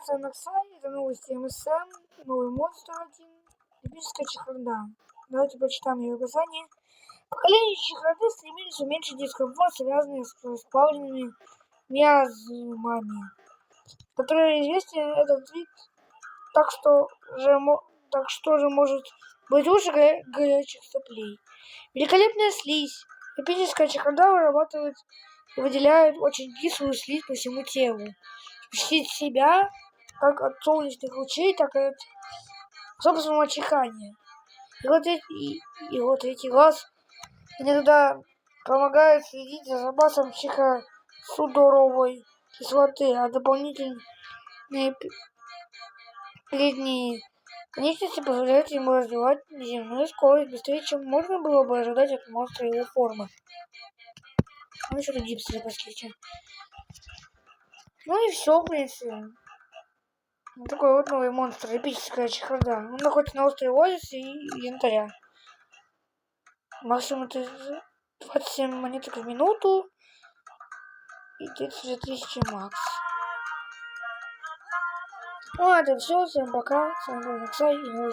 информация на сайте, это новости МСМ, новый монстр один, эпическая чехарда. Давайте почитаем ее описание. Поколение чехарды стремились уменьшить дискомфорт, связанный с расплавленными миазмами, который известен этот вид, так что же может быть лучше горячих соплей. Великолепная слизь. Эпическая чехарда вырабатывает и выделяет очень кислую слизь по всему телу. Защитить себя как от солнечных лучей, так и от собственного чихания. И вот третий глаз иногда помогает следить за запасом чихосудоровой кислоты, а дополнительные передние конечности позволяют ему развивать неземную скорость быстрее, чем можно было бы ожидать от монстра его формы. Ну, что-то гипстеры пошли. Ну и все, в принципе. Вот такой вот новый монстр, эпическая чехарда. Он находится на острове Оазис и янтаря. Максимум это 27 монеток в минуту и 32 тысячи макс. Ну, это все. Всем пока. С вами был Максай и новости.